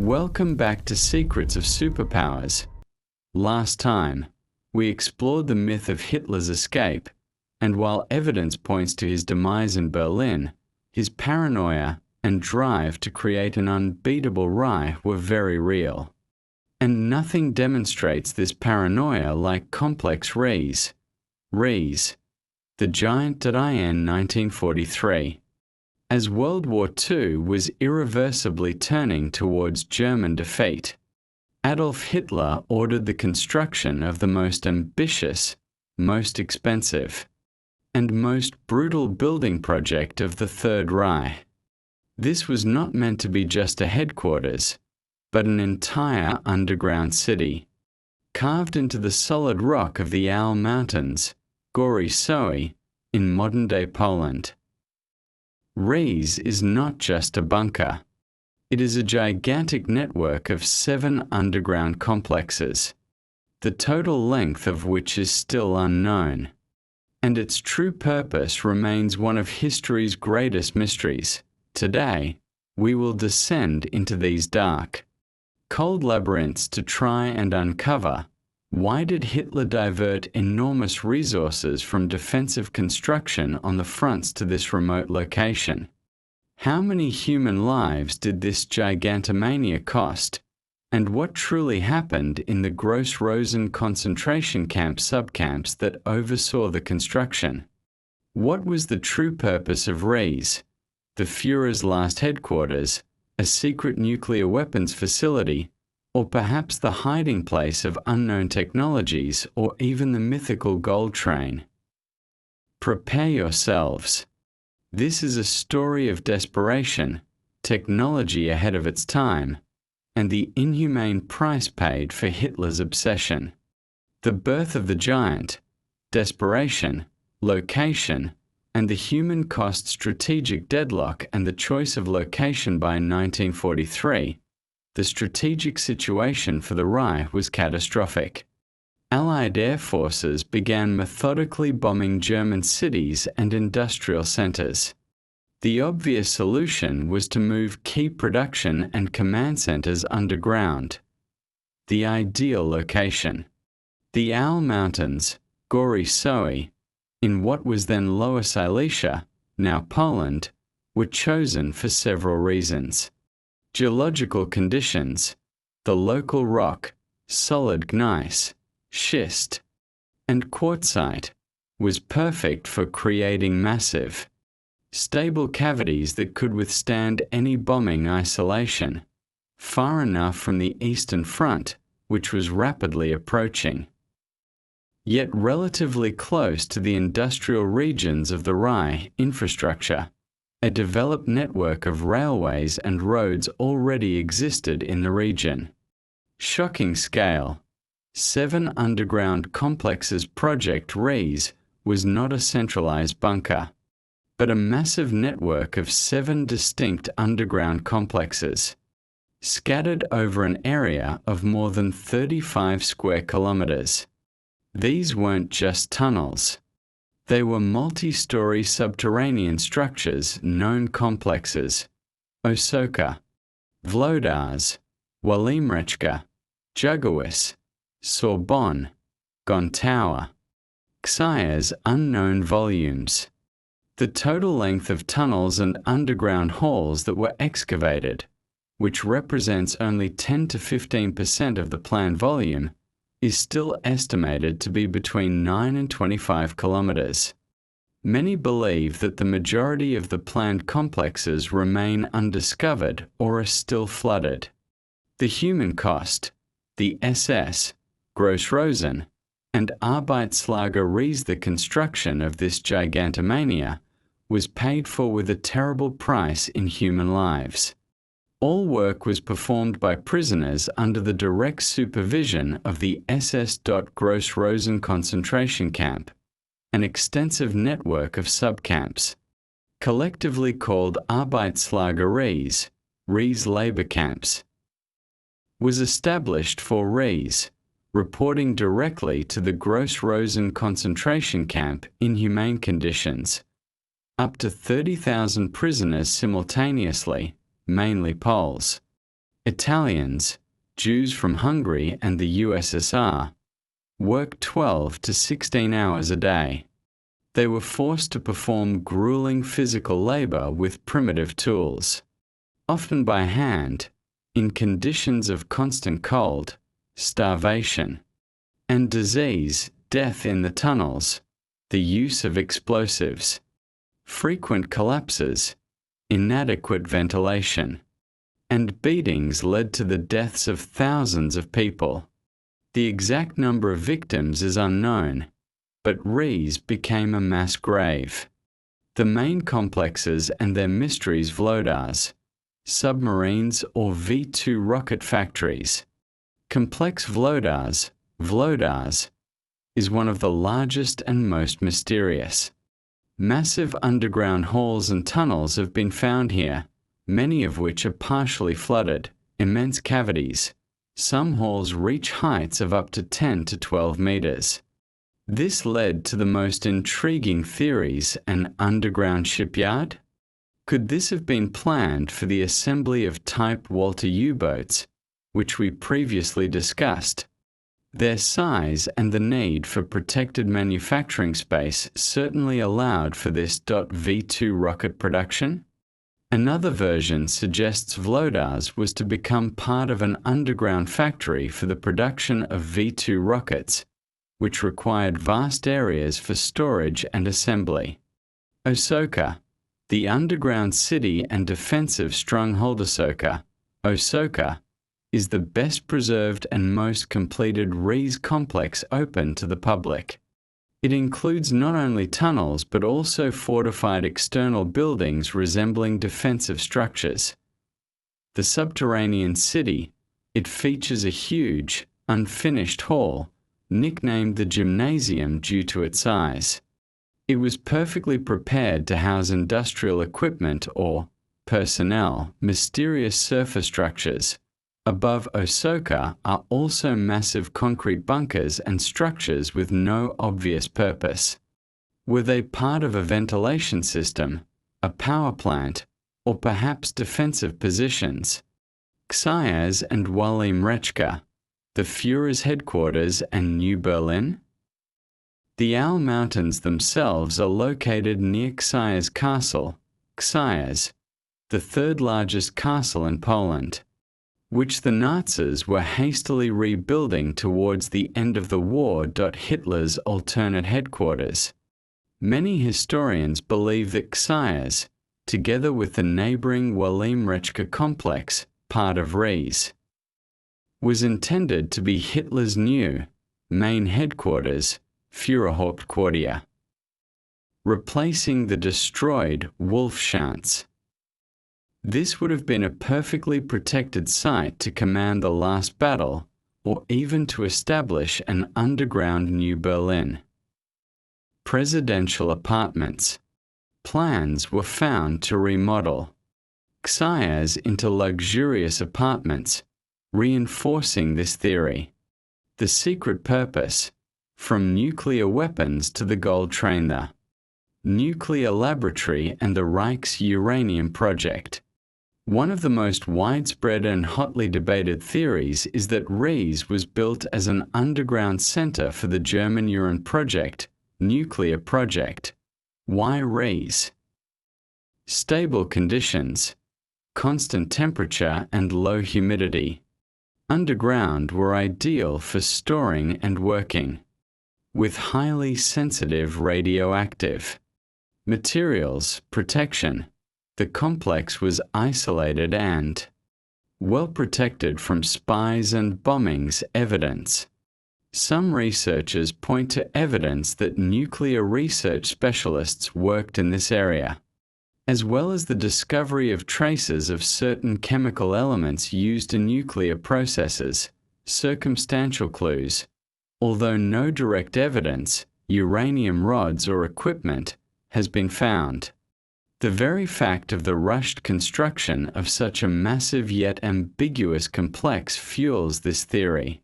Welcome back to Secrets of Superpowers. Last time, we explored the myth of Hitler's escape, and while evidence points to his demise in Berlin, his paranoia and drive to create an unbeatable Reich were very real. And nothing demonstrates this paranoia like complex Riese, the giant in 1943. As World War II was irreversibly turning towards German defeat, Adolf Hitler ordered the construction of the most ambitious, most expensive, and most brutal building project of the Third Reich. This was not meant to be just a headquarters, but an entire underground city, carved into the solid rock of the Owl Mountains, Góry Sowie, in modern-day Poland. Riese is not just a bunker. It is a gigantic network of 7 underground complexes, the total length of which is still unknown, and its true purpose remains one of history's greatest mysteries. Today, we will descend into these dark, cold labyrinths to try and uncover why did Hitler divert enormous resources from defensive construction on the fronts to this remote location? How many human lives did this gigantomania cost? And what truly happened in the Gross-Rosen concentration camp subcamps that oversaw the construction? What was the true purpose of Riese, the Führer's last headquarters, a secret nuclear weapons facility, or perhaps the hiding place of unknown technologies, or even the mythical gold train? Prepare yourselves. This is a story of desperation, technology ahead of its time, and the inhumane price paid for Hitler's obsession. The birth of the giant, desperation, location, and the human cost strategic deadlock and the choice of location by 1943. The strategic situation for the Reich was catastrophic. Allied air forces began methodically bombing German cities and industrial centers. The obvious solution was to move key production and command centers underground. The ideal location: the Owl Mountains, Góry Sowie, in what was then Lower Silesia, now Poland, were chosen for several reasons. Geological conditions: the local rock, solid gneiss, schist, and quartzite, was perfect for creating massive, stable cavities that could withstand any bombing isolation, far enough from the Eastern Front, which was rapidly approaching, yet relatively close to the industrial regions of the Reich infrastructure. A developed network of railways and roads already existed in the region. Shocking scale: 7 underground complexes. Project Riese was not a centralized bunker, but a massive network of 7 distinct underground complexes, scattered over an area of more than 35 square kilometers. These weren't just tunnels. They were multi-story subterranean structures, known complexes: Osówka, Włodarz, Jugowice, Sorbonne, Gontower, Xia's unknown volumes. The total length of tunnels and underground halls that were excavated, which represents only 10 to 15% of the planned volume, is still estimated to be between 9 and 25 kilometers. Many believe that the majority of the planned complexes remain undiscovered or are still flooded. The human cost: the SS, Gross-Rosen, and Arbeitslager Riese. The construction of this gigantomania was paid for with a terrible price in human lives. All work was performed by prisoners under the direct supervision of the SS. Gross-Rosen concentration camp, an extensive network of subcamps, collectively called Arbeitslager Riese labor camps, was established for Riese, reporting directly to the Gross-Rosen concentration camp. Inhumane conditions: up to 30,000 prisoners simultaneously, mainly Poles. Italians, Jews from Hungary and the USSR, worked 12 to 16 hours a day. They were forced to perform grueling physical labor with primitive tools, often by hand, in conditions of constant cold, starvation, and disease, death in the tunnels, the use of explosives, frequent collapses, inadequate ventilation, and beatings led to the deaths of thousands of people. The exact number of victims is unknown, but Riese became a mass grave. The main complexes and their mysteries: Włodarz, submarines or V2 rocket factories. Complex Włodarz, is one of the largest and most mysterious. Massive underground halls and tunnels have been found here, many of which are partially flooded, immense cavities. Some halls reach heights of up to 10 to 12 meters. This led to the most intriguing theories: an underground shipyard? Could this have been planned for the assembly of Type Walter U-boats, which we previously discussed? Their size and the need for protected manufacturing space certainly allowed for this. V2 rocket production? Another version suggests Włodarz was to become part of an underground factory for the production of V2 rockets, which required vast areas for storage and assembly. Osówka, the underground city and defensive stronghold. Osówka is the best preserved and most completed Riese complex open to the public. It includes not only tunnels but also fortified external buildings resembling defensive structures. The subterranean city, it features a huge, unfinished hall, nicknamed the Gymnasium due to its size. It was perfectly prepared to house industrial equipment or personnel. Mysterious surface structures. Above Osówka are also massive concrete bunkers and structures with no obvious purpose. Were they part of a ventilation system, a power plant, or perhaps defensive positions? Gsias and WWII, the Führer's headquarters and New Berlin? The Owl Mountains themselves are located near Gsias Castle, Gsias, the third largest castle in Poland, which the Nazis were hastily rebuilding towards the end of the war. Hitler's alternate headquarters. Many historians believe that Gsias, together with the neighboring WWII complex, part of Riese, was intended to be Hitler's new, main headquarters, Führerhauptquartier, replacing the destroyed Wolfschanze. This would have been a perfectly protected site to command the last battle, or even to establish an underground New Berlin. Presidential apartments. Plans were found to remodel Gsias into luxurious apartments, reinforcing this theory. The secret purpose: from nuclear weapons to the gold train, the nuclear laboratory and the Reich's uranium project. One of the most widespread and hotly debated theories is that Riese was built as an underground center for the German uranium project, nuclear project. Why Riese? Stable conditions, constant temperature and low humidity. Underground were ideal for storing and working. With highly sensitive radioactive materials, protection. The complex was isolated and well protected from spies and bombings. Evidence. Some researchers point to evidence that nuclear research specialists worked in this area, as well as the discovery of traces of certain chemical elements used in nuclear processes, circumstantial clues. Although no direct evidence, uranium rods or equipment, has been found. The very fact of the rushed construction of such a massive yet ambiguous complex fuels this theory.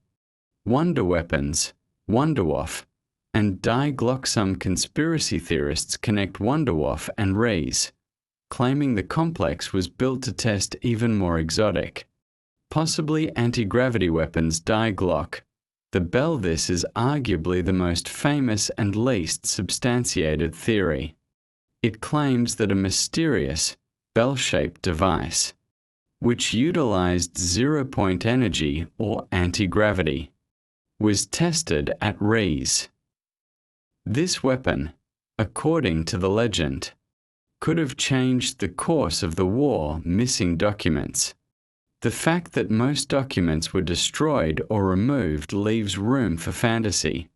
Wunderweapons, Wunderwaffe, and Die Glock. Some conspiracy theorists connect Wunderwaffe and Riese, claiming the complex was built to test even more exotic Possibly anti-gravity weapons die Glock. The bell. This is arguably the most famous and least substantiated theory. It claims that a mysterious, bell-shaped device, which utilized zero-point energy or anti-gravity, was tested at Riese. This weapon, according to the legend, could have changed the course of the war. Missing documents. The fact that most documents were destroyed or removed leaves room for fantasy.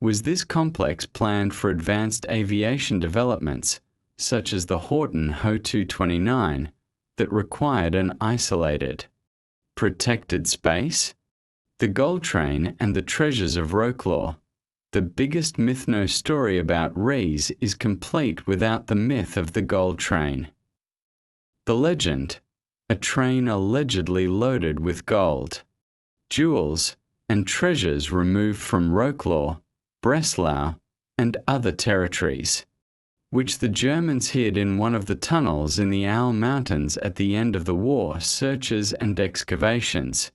Was this complex planned for advanced aviation developments, such as the Horton Ho 229, that required an isolated, protected space? The Gold Train and the Treasures of Wrocław. The biggest myth-no story about Riese is complete without the myth of the Gold Train. The legend: a train allegedly loaded with gold, jewels, and treasures removed from Wrocław, Breslau, and other territories, which the Germans hid in one of the tunnels in the Owl Mountains at the end of the war. Searches and excavations.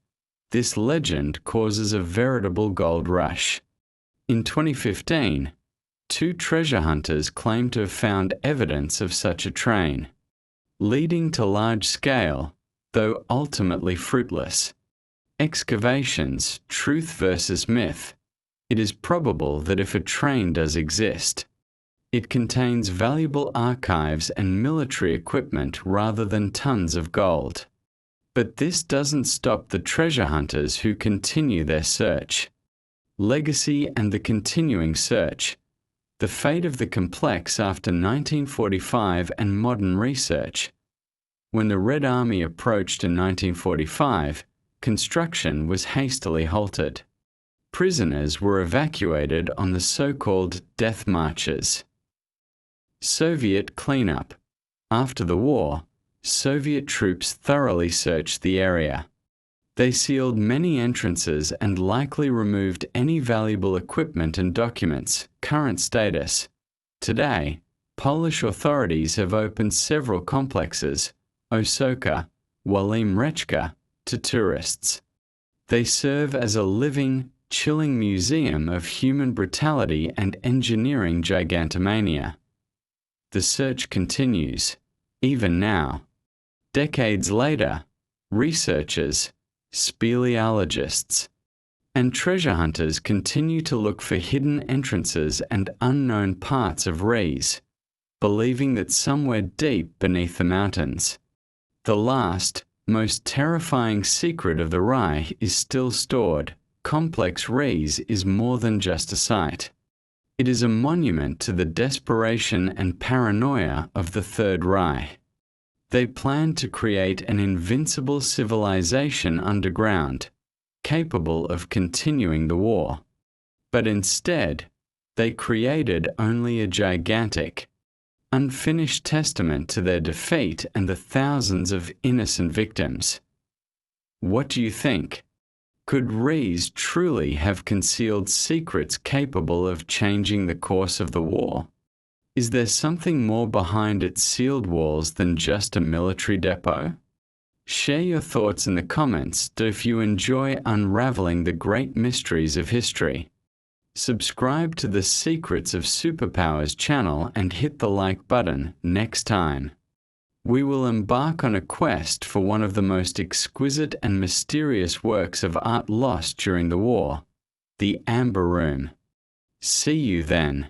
This legend causes a veritable gold rush. In 2015, 2 treasure hunters claimed to have found evidence of such a train, leading to large-scale, though ultimately fruitless, excavations. Truth versus myth. It is probable that if a train does exist, it contains valuable archives and military equipment rather than tons of gold. But this doesn't stop the treasure hunters who continue their search. Legacy and the continuing search. The fate of the complex after 1945 and modern research. When the Red Army approached in 1945, construction was hastily halted. Prisoners were evacuated on the so-called death marches. Soviet cleanup. After the war, Soviet troops thoroughly searched the area. They sealed many entrances and likely removed any valuable equipment and documents. Current status. Today, Polish authorities have opened several complexes, Osówka, Włodarz, to tourists. They serve as a living, chilling museum of human brutality and engineering gigantomania. The search continues, even now. Decades later, researchers, speleologists, and treasure hunters continue to look for hidden entrances and unknown parts of Riese, believing that somewhere deep beneath the mountains, the last, most terrifying secret of the Reich is still stored. Complex Riese is more than just a site. It is a monument to the desperation and paranoia of the Third Reich. They planned to create an invincible civilization underground, capable of continuing the war. But instead, they created only a gigantic, unfinished testament to their defeat and the thousands of innocent victims. What do you think? Could Riese truly have concealed secrets capable of changing the course of the war? Is there something more behind its sealed walls than just a military depot? Share your thoughts in the comments if you enjoy unraveling the great mysteries of history. Subscribe to the Secrets of Superpowers channel and hit the like button. Next time, we will embark on a quest for one of the most exquisite and mysterious works of art lost during the war, the Amber Room. See you then.